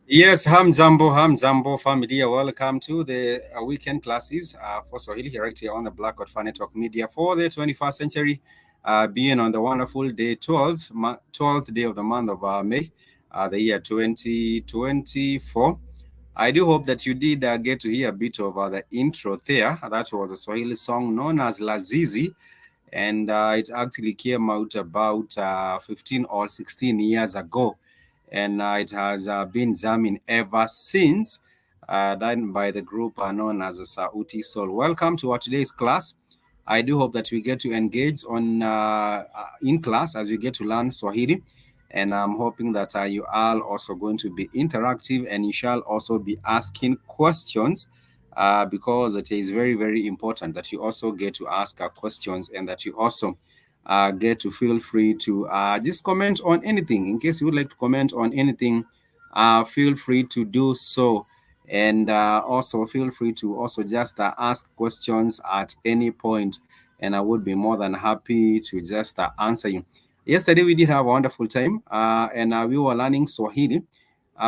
Yes, Jambo family. Welcome to the weekend classes for Swahili here right here on the Blackwood Fan Network Media for the 21st century, being on the wonderful day 12th day of the month of May, the year 2024. I do hope that you did get to hear a bit of the intro there. That was a Swahili song known as Lazizi, and it actually came out about 15 or 16 years ago, and it has been jamming ever since, done by the group known as Sauti Sol. Welcome to our today's class. I do hope that we get to engage on in class as you get to learn Swahili, and I'm hoping that you are also going to be interactive, and you shall also be asking questions, because it is very, very important that you also get to ask questions, and that you also get to feel free to just comment on anything. In case you would like to comment on anything, feel free to do so. And also feel free to also just ask questions at any point, and I would be more than happy to just answer you. Yesterday we did have a wonderful time, and we were learning Swahili.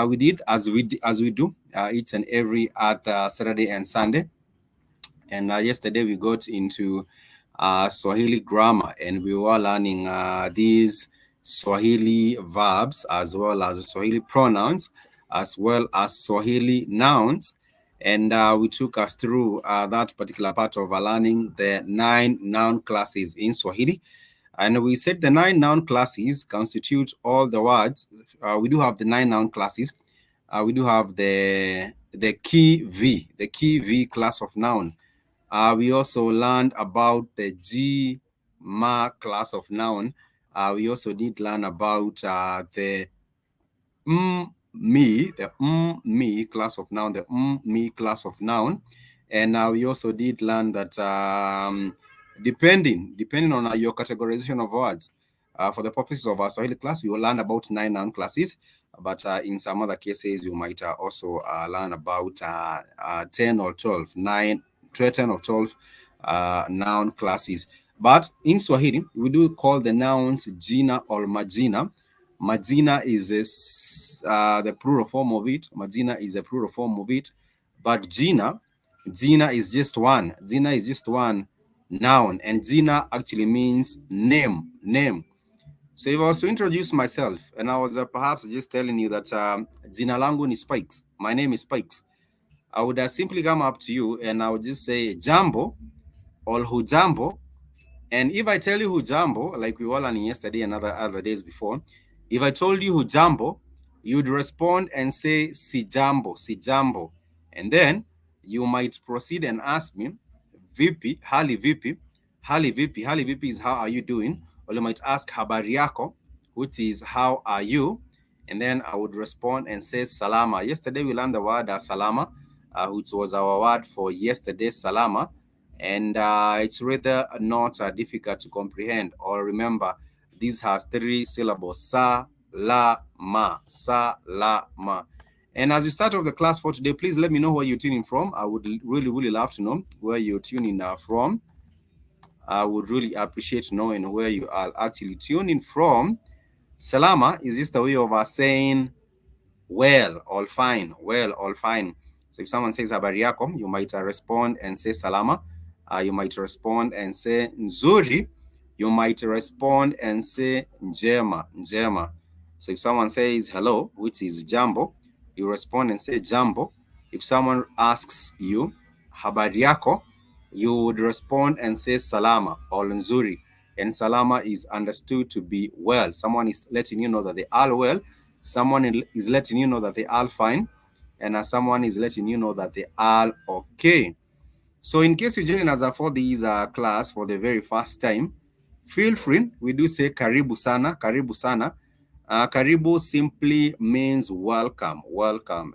We did as we do each and every other Saturday and Sunday. And yesterday we got into Swahili grammar, and we were learning these Swahili verbs, as well as Swahili pronouns, as well as Swahili nouns. And we took us through that particular part of learning the 9 noun classes in Swahili. And we said the 9 noun classes constitute all the words. We do have the 9 noun classes. We do have the key V class of noun. We also learned about the G ma class of noun. We also did learn about the me class of noun, me class of noun. And we also did learn that depending on your categorization of words, for the purposes of our Swahili class, you will learn about 9 noun classes. But in some other cases, you might also learn about 10 or 12, 10 or 12 noun classes. But in Swahili, we do call the nouns jina or majina. Majina is the plural form of it. Majina is a plural form of it. But Jina is just one. Jina is just one noun. And Jina actually means name. So if I was to introduce myself, and I was perhaps just telling you that Jina langu ni Spikes. My name is Spikes. I would simply come up to you and I would just say Jambo or Hujambo. And if I tell you Hujambo, like we were learning yesterday and other days before, if I told you Hujambo, you'd respond and say Sijambo. And then you might proceed and ask me, Vipi, hali vipi? Hali vipi is how are you doing? Or you might ask habari yako, which is how are you? And then I would respond and say salama. Yesterday we learned the word salama, which was our word for yesterday, salama. And it's rather not difficult to comprehend or remember. This has 3 syllables: sa, la, ma. And as we start off the class for today, please let me know where you're tuning from. I would really love to know where you're tuning from. I would really appreciate knowing where you are actually tuning from. Salama is just a way of saying well, all fine. So if someone says habari yako, you might respond and say salama. You might respond and say nzuri. You might respond and say njema. So if someone says hello, which is jambo, you respond and say jambo. If someone asks you habari yako, you would respond and say salama or nzuri. And salama is understood to be well. Someone is letting you know that they are well. Someone is letting you know that they are fine. And someone is letting you know that they are okay. So in case you're joining us for this class for the very first time, feel free. We do say karibu sana. Karibu simply means welcome.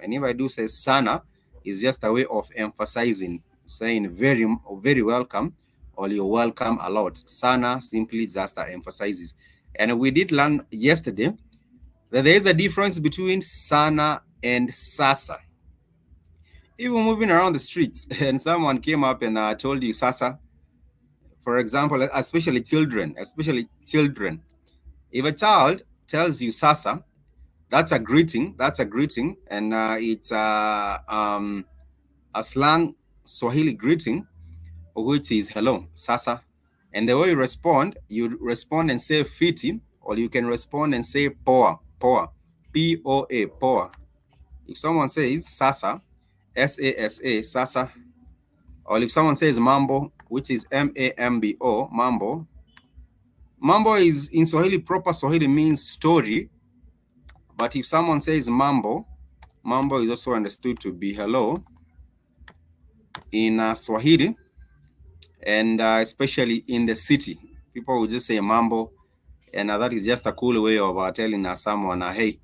And if I do say sana, is just a way of emphasizing, saying very, very welcome, or you're welcome a lot. Sana simply just emphasizes. And we did learn yesterday that there is a difference between sana and sasa. Even moving around the streets and someone came up and told you sasa, for example, especially children. If a child tells you sasa, that's a greeting. That's a greeting, and it's a slang Swahili greeting, which is hello, sasa. And the way you respond and say fiti, or you can respond and say poa, poa, P-O-A, poa. If someone says sasa, S-A-S-A, sasa, or if someone says mambo, which is M-A-M-B-O, mambo. Mambo is in Swahili, proper Swahili means story. But if someone says mambo, mambo is also understood to be hello in Swahili, and especially in the city. People will just say mambo, and that is just a cool way of telling someone, hey.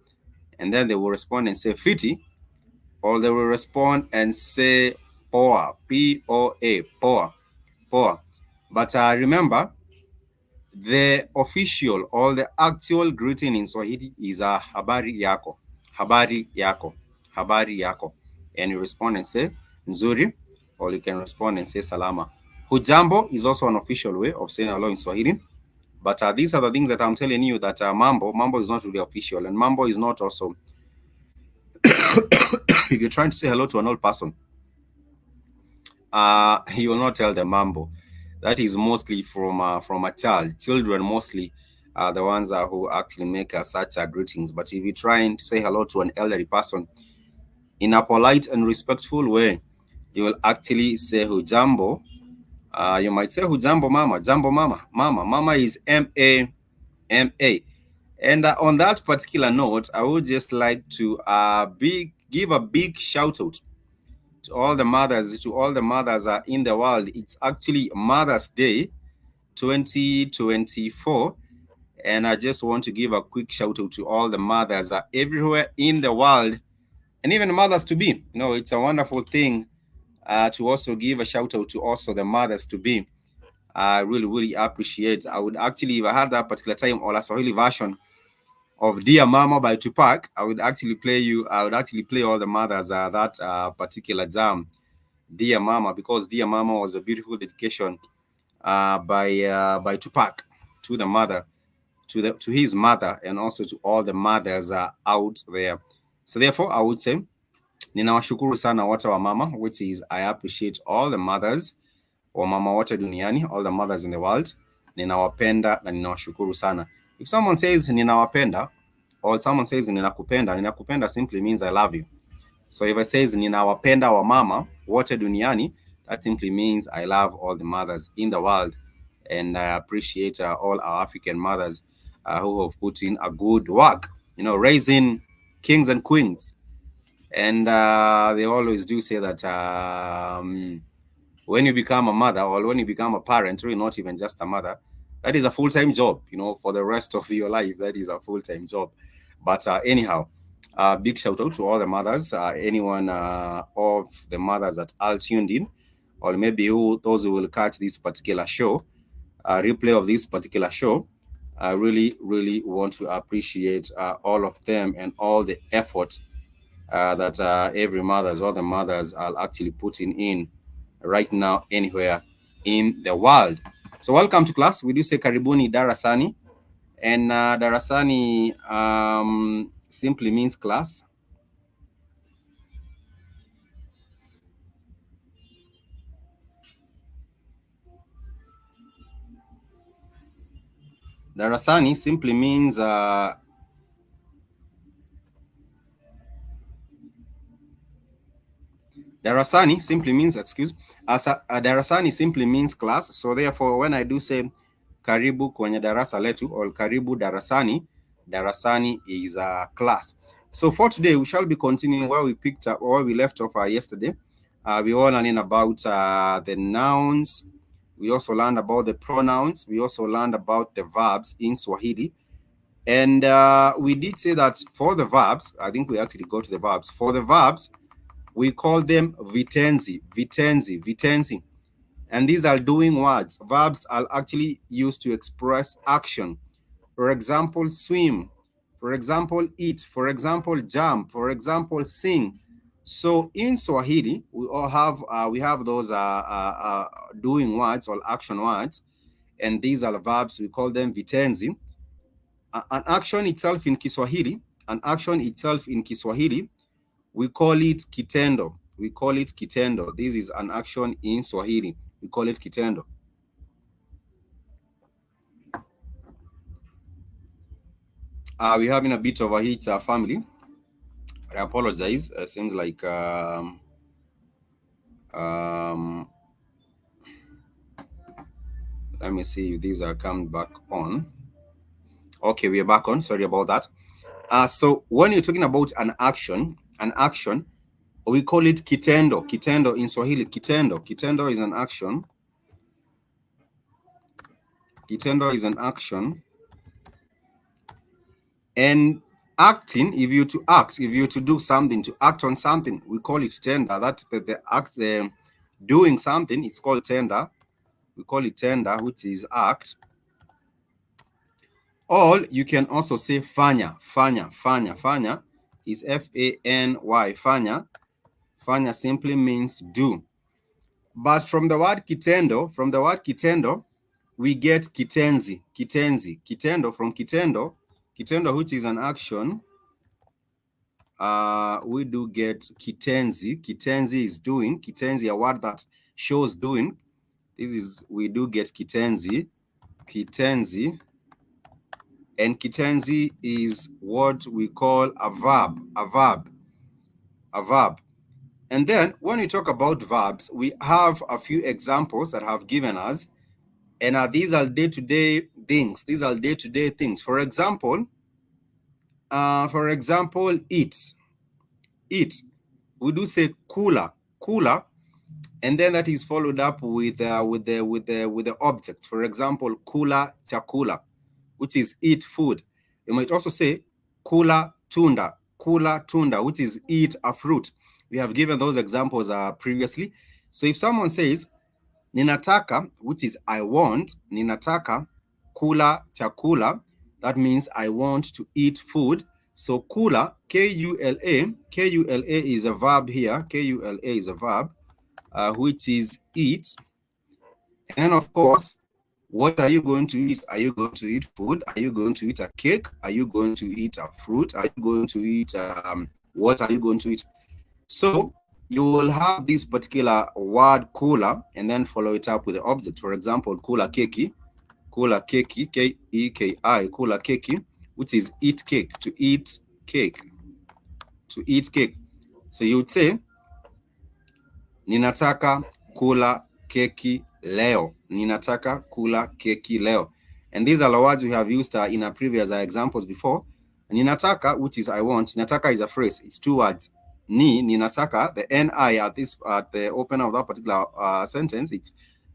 And then they will respond and say fiti, or they will respond and say poa, P-O-A, poa, poa. But remember, the official or the actual greeting in Swahili is habari yako, habari yako, habari yako. And you respond and say nzuri, or you can respond and say salama. Hujambo is also an official way of saying hello in Swahili. But these are the things that I'm telling you that mambo is not really official, and mambo is not also if you're trying to say hello to an old person, you will not tell them mambo. That is mostly from a child. Children mostly are the ones who actually make such greetings. But if you're trying to say hello to an elderly person in a polite and respectful way, you will actually say hujambo. You might say hujambo mama, jambo mama. Mama is M-A-M-A. And on that particular note, I would just like to give a big shout out to all the mothers in the world. It's actually Mother's Day 2024, and I just want to give a quick shout out to all the mothers everywhere in the world, and even mothers to be. It's a wonderful thing to also give a shout out to also the mothers to be. I really appreciate. I would actually, if I had that particular time, or a Swahili version of Dear Mama by Tupac, I would actually play all the mothers that particular jam, Dear Mama, because Dear Mama was a beautiful dedication by Tupac to the mother, to his mother, and also to all the mothers out there. So therefore, I would say ninawashukuru sana wote wa mama, which is I appreciate all the mothers wa mama wote duniani, all the mothers in the world. Ninawapenda na ninawashukuru sana. If someone says ninawapenda, or someone says ninakupenda simply means I love you. So if I says ninawapenda wa mama wote duniani, that simply means I love all the mothers in the world, and I appreciate all our African mothers who have put in a good work, raising kings and queens. And they always do say that when you become a mother, or when you become a parent, really not even just a mother, that is a full-time job, for the rest of your life. That is a full-time job. But anyhow, big shout out to all the mothers, anyone of the mothers that are tuned in, or maybe those who will catch this particular show, replay of this particular show. I really want to appreciate all of them and all the effort that all the mothers are actually putting in right now anywhere in the world. So welcome to class. We do say karibuni darasani, and darasani simply means class. Darasani simply means darasani simply means darasani simply means class. So therefore, when I do say karibu kwenye darasa letu, or karibu darasani, darasani is a class. So for today, we shall be continuing where we picked up, or we left off yesterday. We all learning about the nouns. We also learned about the pronouns. We also learned about the verbs in Swahili. And we did say that for the verbs, I think we actually go to the verbs. For the verbs, we call them vitenzi, vitenzi, vitenzi. And these are doing words. Verbs are actually used to express action. For example, swim. For example, eat. For example, jump. For example, sing. So in Swahili, we have those doing words or action words, and these are verbs. We call them vitenzi. An action itself in Kiswahili, an action itself in Kiswahili, we call it kitendo. We call it kitendo. This is an action in Swahili. We call it kitendo. We're having a bit of a heat, family. I apologize. Seems like let me see if these are coming back on. Okay, we are back on. Sorry about that. So when you're talking about an action, we call it kitendo. Kitendo in Swahili, kitendo. Kitendo is an action. Kitendo is an action. And acting, if you to act, if you to do something, to act on something, we call it tender. That's the act, doing something, it's called tender. We call it tender, which is act. Or you can also say fanya, fanya, fanya. Fanya is F-A-N-Y, fanya. Fanya simply means do. But from the word kitendo, we get kitenzi, kitenzi, kitendo from kitendo, which is an action. We do get kitenzi. Kitenzi is doing. Kitenzi, a word that shows doing. We do get kitenzi, kitenzi. And kitenzi is what we call a verb, a verb, a verb. And then when we talk about verbs, we have a few examples that have given us. And these are day-to-day things. These are day-to-day things. For example, eat. Eat. We do say kula, kula, and then that is followed up with the object. For example, kula chakula, which is eat food. You might also say kula tunda, which is eat a fruit. We have given those examples previously. So if someone says ninataka, which is I want, ninataka kula chakula, that means I want to eat food. So kula, K-U-L-A is a verb here. K-U-L-A is a verb, which is eat. And then, of course, what are you going to eat? Are you going to eat food? Are you going to eat a cake? Are you going to eat a fruit? Are you going to eat, what are you going to eat? So you will have this particular word kula and then follow it up with the object. For example, kula keki, K-E-K-I, kula keki, which is eat cake, to eat cake, to eat cake. So you would say, ninataka kula keki leo. Ninataka kula keki leo. And these are the words we have used in our previous examples before. Ninataka, which is I want. Ninataka is a phrase. It's two words. Ninataka, the N-I at the opener of that particular sentence,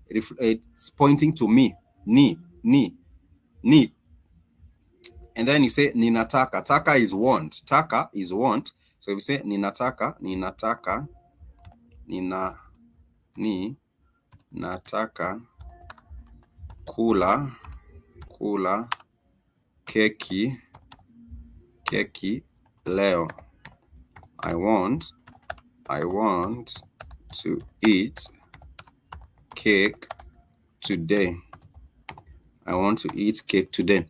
it's pointing to me. Ni. And then you say ninataka. Taka is want. Taka is want. So you say ninataka, nataka kula keki leo. I want to eat cake today. I want to eat cake today.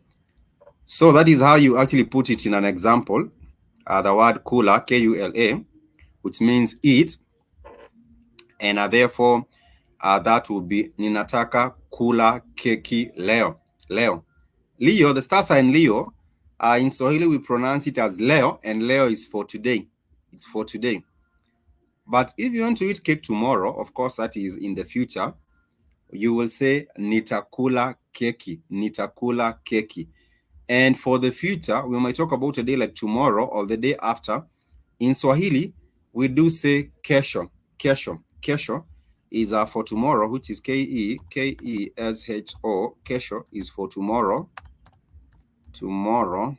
So that is how you actually put it in an example. The word kula, K-U-L-A, which means eat. And therefore, that will be ninataka kula keki leo. Leo. Leo, the star sign Leo, in Swahili we pronounce it as leo, and leo is for today. It's for today. But if you want to eat cake tomorrow, of course, that is in the future, you will say nitakula keki, nitakula keki. And for the future, we might talk about a day like tomorrow or the day after. In Swahili, we do say kesho, kesho. Kesho is for tomorrow, which is K-E-S-H-O. Kesho is for tomorrow. Tomorrow.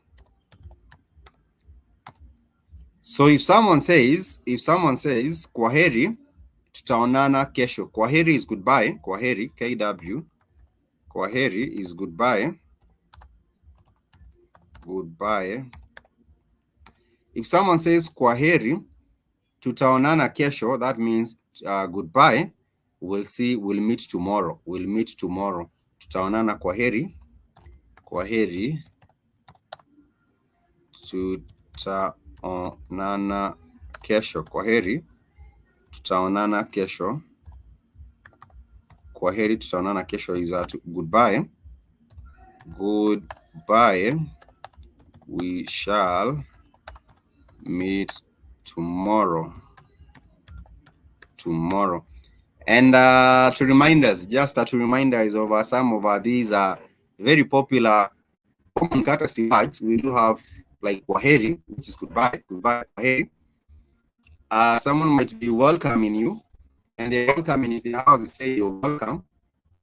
So if someone says kwaheri, tutaonana kesho. Kwaheri is goodbye. Kwaheri, KW. Kwaheri is goodbye. Goodbye. If someone says kwaheri, tutaonana kesho, that means goodbye. We'll meet tomorrow. We'll meet tomorrow. Tutaonana kwaheri. Kwaheri. Tutaonana kesho. Kwaheri. Tutaonana kesho. Kwaheri, tutaonana kesho is goodbye. Goodbye. We shall meet tomorrow. Tomorrow. And to remind us, just to remind us of some of these very popular common courtesy words, we do have like kwaheri, which is goodbye. Goodbye, kwaheri. Someone might be welcoming you, and they're welcoming you. The house say you're welcome.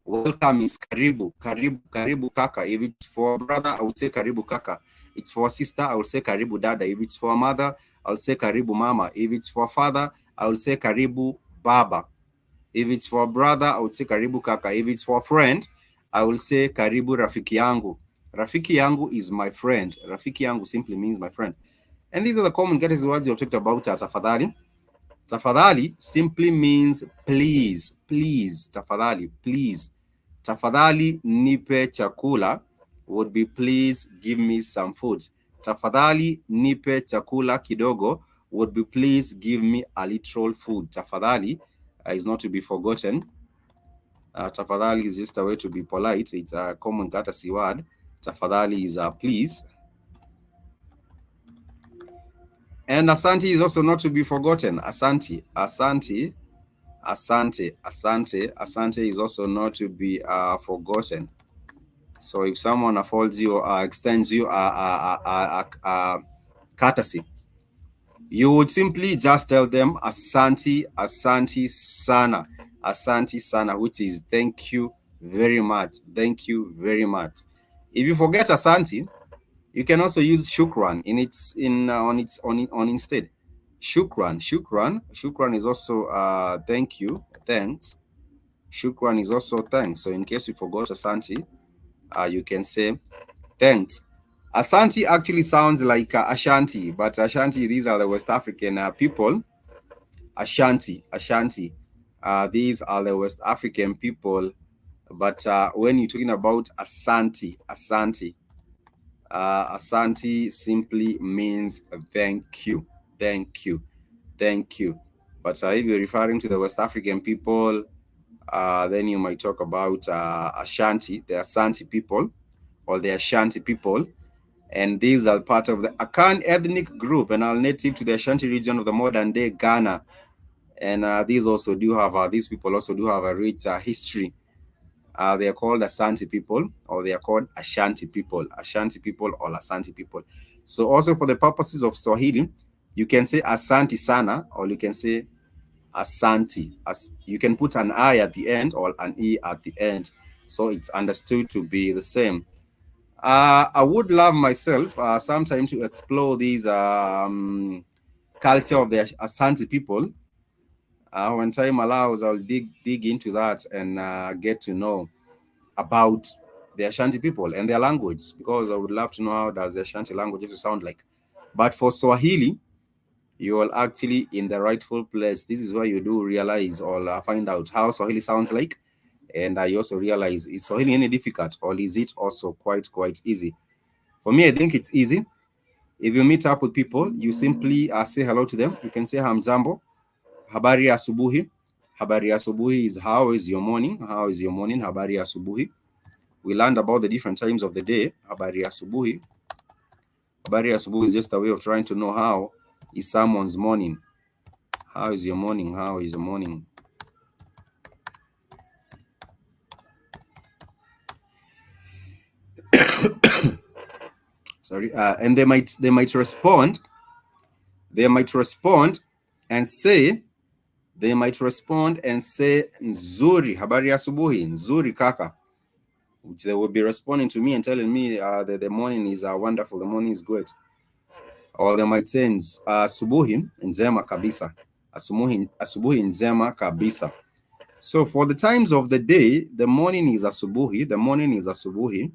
Welcome is karibu, karibu, karibu kaka. If it's for brother, I would say karibu kaka. It's for sister, I would say karibu dada. If it's for mother, I'll say karibu mama. If it's for father, I would say karibu baba. If it's for brother, I would say karibu kaka. If it's for friend, I will say karibu rafiki yangu. Rafiki yangu is my friend. Rafiki yangu simply means my friend. And these are the common courtesy words you've talked about. Tafadhali. Tafadhali simply means please, please. Tafadhali, please. Tafadhali nipe chakula would be please give me some food. Tafadhali nipe chakula kidogo would be please give me a little food. Tafadhali is not to be forgotten. Tafadhali is just a way to be polite. It's a common courtesy word. Tafadhali is please. And asante is also not to be forgotten. Asante, asante, asante, asante, asante is also not to be forgotten. So if someone affords you or extends you a courtesy, you would simply just tell them asante, asante sana, asante sana, which is thank you very much, thank you very much. If you forget asante, you can also use shukran instead. Shukran is also thank you, thanks. Shukran is also thanks. So in case you forgot asante, you can say thanks. Asante actually sounds like Ashanti, but Ashanti, these are the West African people. Ashanti. These are the West African people. But when you're talking about Asante, Asante simply means thank you. But if you're referring to the West African people, then you might talk about Ashanti, the Asante people, or the Ashanti people. And these are part of the Akan ethnic group and are native to the Ashanti region of the modern day Ghana. And these people also do have a rich history. They are called Asante people, or they are called Ashanti people or Asante people. So also for the purposes of Swahili, you can say Asante sana, or you can say Asante. You can put an I at the end or an E at the end, so it's understood to be the same. I would love myself sometime to explore these culture of the Asante people. When time allows, I'll dig into that and get to know about the Ashanti people and their language, because I would love to know how does the Ashanti language sound like. But for Swahili, you are actually in the rightful place. This is where you do realize or find out how Swahili sounds like. And I also realize, is Swahili any difficult, or is it also quite easy? For me, I think it's easy. If you meet up with people, you simply say hello to them. You can say Jambo, habari ya asubuhi. Habari ya asubuhi is how is your morning? How is your morning? Habari ya asubuhi. We learned about the different times of the day. Habari ya asubuhi. Habari ya asubuhi is just a way of trying to know how is someone's morning. How is your morning? How is your morning? Sorry. And they might respond. They might respond and say nzuri, habari ya asubuhi, nzuri kaka. Which they will be responding to me and telling me that the morning is wonderful, the morning is great. or they might say asubuhi njema kabisa. Asubuhi njema kabisa. So for the times of the day, the morning is asubuhi, the morning is asubuhi.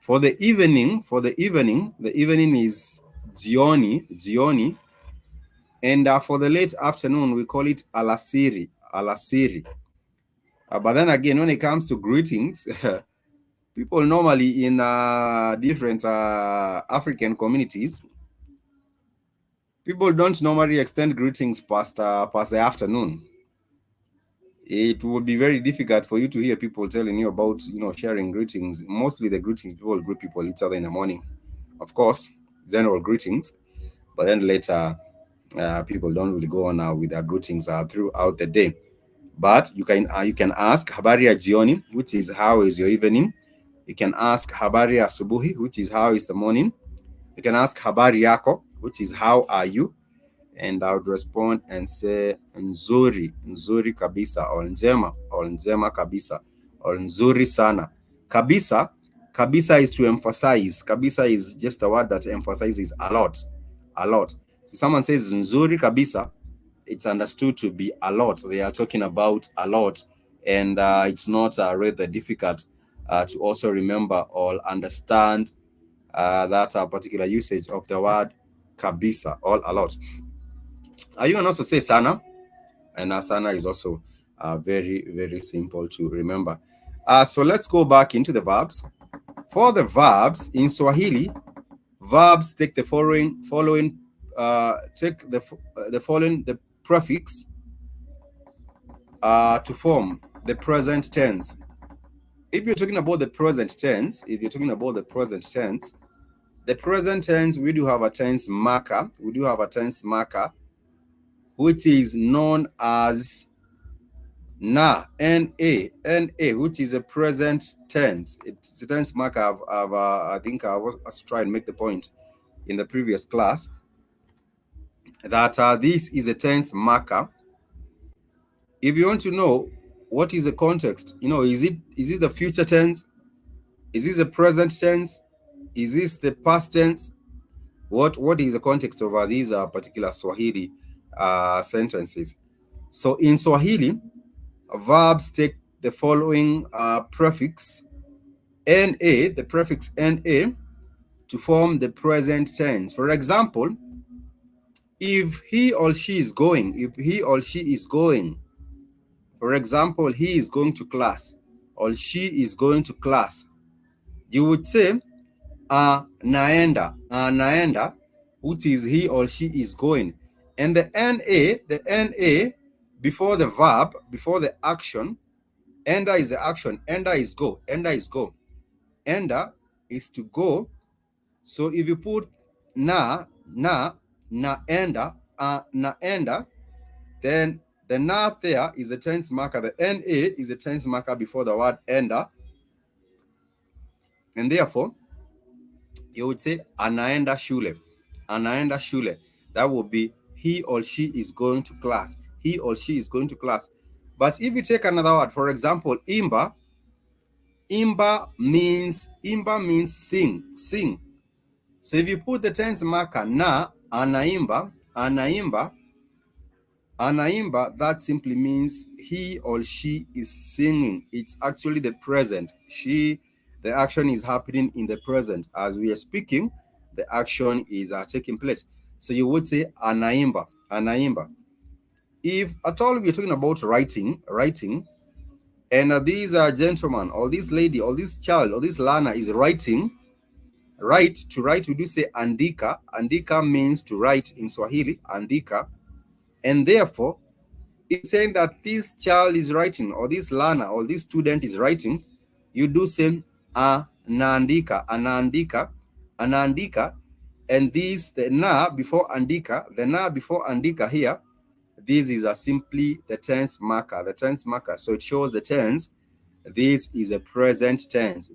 For the evening, the evening is jioni. And for the late afternoon, we call it alasiri. But then again, when it comes to greetings, people normally in different African communities, people don't normally extend greetings past the afternoon. It would be very difficult for you to hear people telling you about, sharing greetings. Mostly the greetings, people greet people each other in the morning. Of course, general greetings, but then later, people don't really go on with their greetings throughout the day. But you can ask habari ya jioni, which is how is your evening. You can ask habari ya asubuhi, which is how is the morning. You can ask habari yako, which is how are you. And I would respond and say nzuri kabisa, or njema kabisa, or nzuri sana. Kabisa is to emphasize. Kabisa is just a word that emphasizes a lot. So someone says nzuri kabisa, it's understood to be a lot. They are talking about a lot, and it's not rather difficult to also remember or understand that particular usage of the word kabisa, or a lot. You can also say sana, and sana is also very, very simple to remember. So let's go back into the verbs. For the verbs in Swahili, verbs take the following the prefix to form the present tense. If you're talking about the present tense, the present tense, we do have a tense marker. Which is known as na, which is a present tense. It's a tense marker. I think I was trying to make the point in the previous class that this is a tense marker. If you want to know what is the context, is it the future tense? Is this the present tense? Is this the past tense? What is the context of these particular Swahili sentences? So in Swahili, verbs take the following prefix na, the prefix na, to form the present tense. For example, if he or she is going, for example, he is going to class or she is going to class, you would say naenda, which is he or she is going. And the na before the verb, before the action, enda is the action, enda is go. Enda is to go. So if you put naenda, then the na there is a tense marker. The na is a tense marker before the word enda. And therefore, you would say anaenda shule. That would be he or she is going to class. But if you take another word, for example, imba means sing. So if you put the tense marker na, anaimba, that simply means he or she is singing. It's actually the present. The action is happening in the present. As we are speaking, the action is taking place. So you would say anaimba. If at all we're talking about writing, and this gentleman or this lady or this child or this learner is writing, to write, we do say andika. Andika means to write in Swahili, andika. And therefore, it's saying that this child is writing, or this learner or this student is writing, you do say anaandika. And this, the na before andika here, this is simply the tense marker. So it shows the tense. This is a present tense.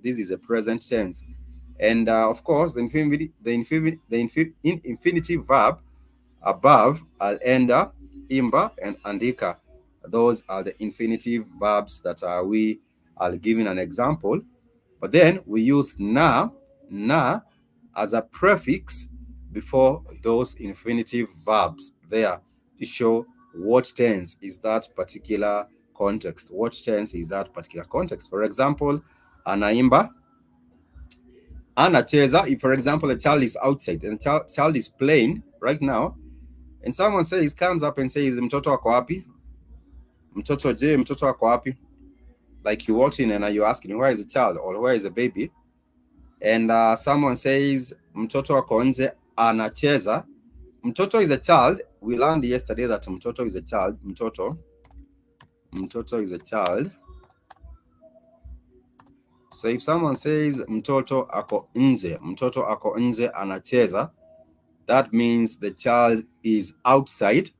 And of course, the infinitive verb above, enda, imba, and andika. Those are the infinitive verbs that we are giving an example. But then we use na as a prefix before those infinitive verbs there to show what tense is that particular context. What tense is that particular context? For example, anaimba, anacheza. If, for example, a child is outside and the child is playing right now, and someone comes up and says, mtoto wako wapi? Mtoto wako wapi? Like you walked in and you're asking, where is a child or where is a baby? And someone says, mtoto wako nje anacheza. Mtoto is a child. We learned yesterday that mtoto is a child. Mtoto is a child. So if someone says mtoto ako nje anacheza, that means the child is outside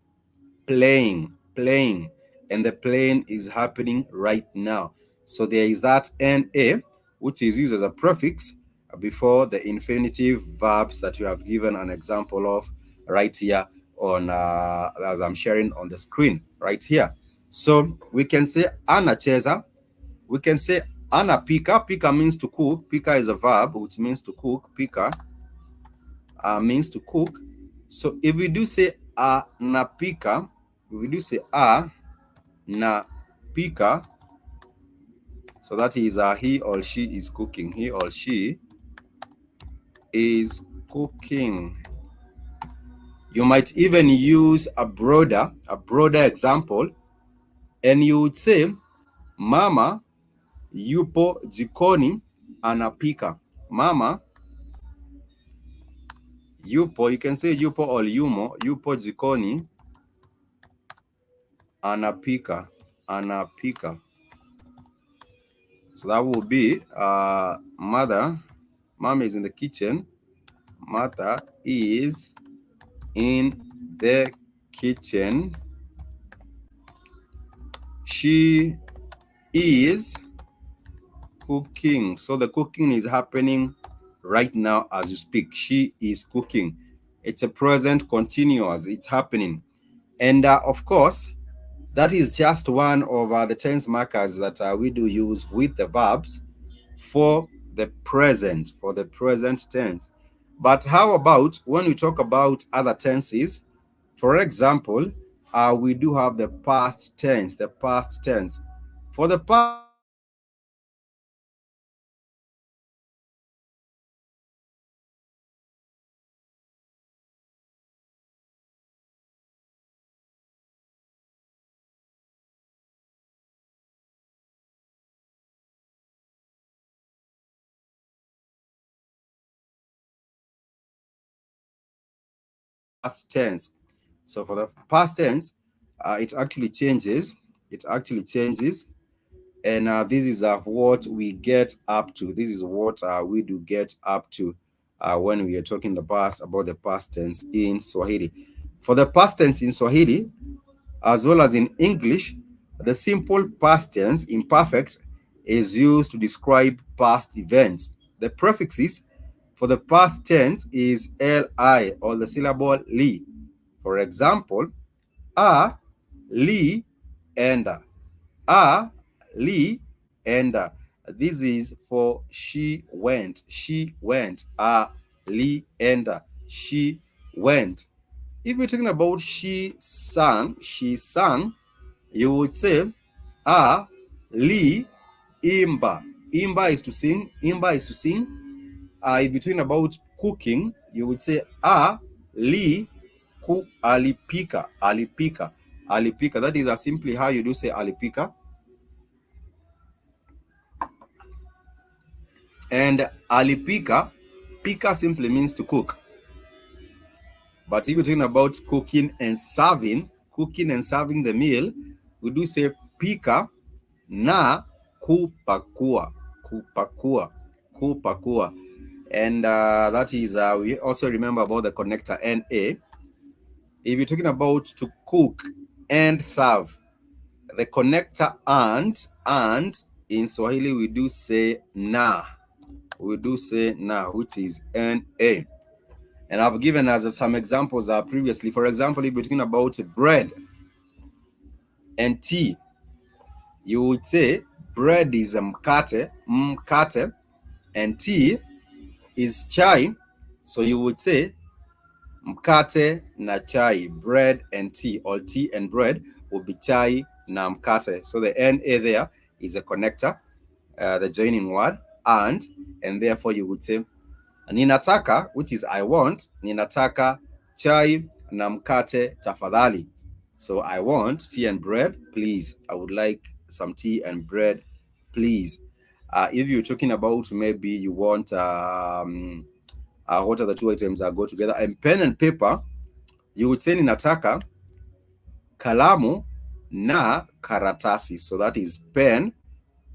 playing, and the playing is happening right now. So there is that na, which is used as a prefix before the infinitive verbs that you have given an example of right here on as I'm sharing on the screen right here. So we can say anacheza, we can say anapika. Pika means to cook. Pika is a verb which means to cook. Pika means to cook. So if we do say anapika, we do say anapika, so that is he or she is cooking. He or she is cooking. You might even use a broader example, and you would say mama yupo jikoni anapika. Mama yupo, you can say yupo or yumo, yupo jikoni anapika. So that will be mom is in the kitchen. Mother is in the kitchen. She is cooking. So the cooking is happening right now as you speak. She is cooking. It's a present continuous. It's happening. And of course, that is just one of the tense markers that we do use with the verbs for the present tense. But how about when we talk about other tenses? For example, we do have the past tense. For the past tense. So for the past tense, it actually changes. And this is what we get up to. This is what we do get up to when we are talking about the past tense in Swahili. For the past tense in Swahili, as well as in English, the simple past tense, imperfect, is used to describe past events. The prefixes for the past tense is li, or the syllable li. For example, li, enda. Li, enda. This is for she went. Li, enda. She went. If you're talking about she sang, you would say li, imba. Imba is to sing. If you're talking about cooking, you would say li, alipika. That is simply how you do say alipika. And alipika, pika simply means to cook. But if you're talking about cooking and serving the meal, we do say pika na kupakua. And that is, we also remember about the connector na. If you're talking about to cook and serve, the connector and in Swahili we do say na, which is na. And I've given us some examples previously. For example, if you're talking about bread and tea, you would say bread is mkate, and tea is chai. So you would say Mkate na chai, bread and tea, or tea and bread will be chai na mkate. So the NA there is a connector, the joining word, and therefore you would say ninataka, which is I want, ninataka chai na mkate tafadhali. So I want tea and bread, please. I would like some tea and bread, please. If you're talking about maybe you want what are the two items that go together, and pen and paper, you would say ninataka kalamu na karatasi. So that is pen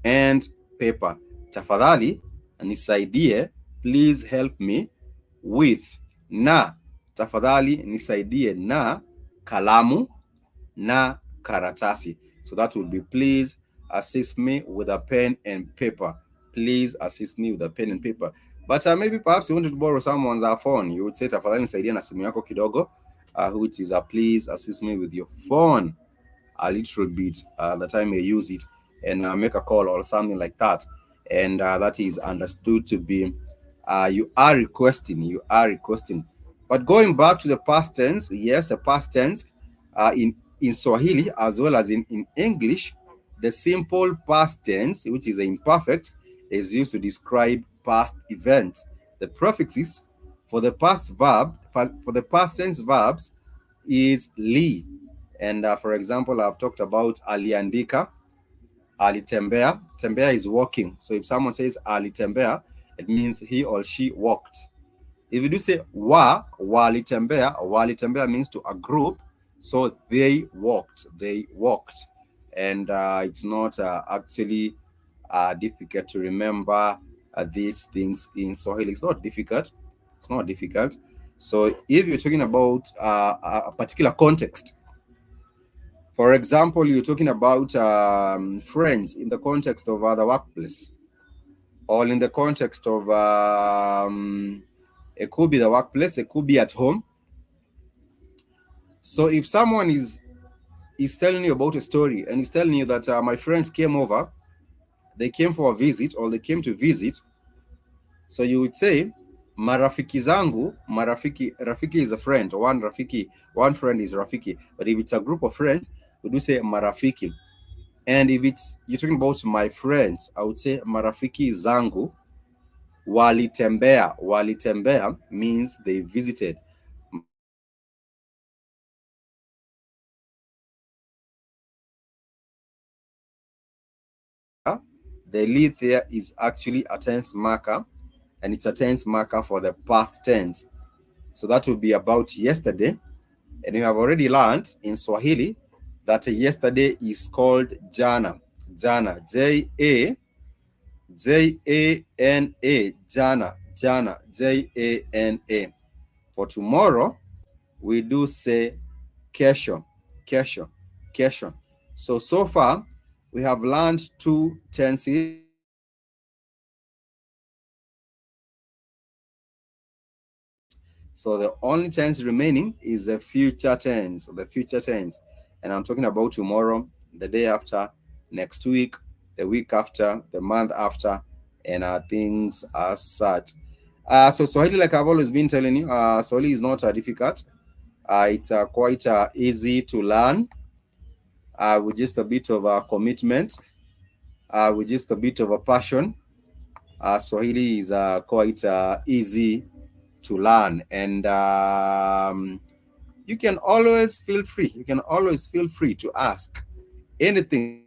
and paper. Tafadhali nisaidie, please help me with. Na tafadhali nisaidie na kalamu na karatasi. So that would be please assist me with a pen and paper. Please assist me with a pen and paper. But maybe perhaps you wanted to borrow someone's phone. You would say tafadhali nisaidia na simu yako kidogo, which is please assist me with your phone a little bit the time you use it, and make a call or something like that. And that is understood to be you are requesting. But going back to the past tense, yes, the past tense in Swahili as well as in English, the simple past tense, which is imperfect, is used to describe past events. The prefixes for the past tense verbs is li. And for example, I've talked about aliandika, alitembea. Tembea is walking. So if someone says alitembea, it means he or she walked. If you do say walitembea means to a group. So they walked. And it's not actually difficult to remember these things in Swahili. It's not difficult. So if you're talking about a particular context, for example, you're talking about friends in the context of the workplace, or in the context of it could be the workplace, it could be at home. So if someone is telling you about a story and is telling you that my friends came over, they came for a visit or they came to visit, so you would say marafiki zangu. Rafiki is a friend. One friend is rafiki. But if it's a group of friends, we do say marafiki. And if you're talking about my friends, I would say marafiki zangu walitembea. Walitembea means they visited. The lead there is actually a tense marker, and it's a tense marker for the past tense. So that will be about yesterday. And you have already learned in Swahili that yesterday is called jana. Jana. Jana. Jana. Jana. For tomorrow, we do say kesho. So far, we have learned two tenses. So the only tense remaining is the future tense. And I'm talking about tomorrow, the day after, next week, the week after, the month after, and things as such. So Swahili, like I've always been telling you, Swahili is not difficult. It's quite easy to learn with just a bit of commitment, with just a bit of a passion. Swahili is quite easy to learn, and you can always feel free to ask anything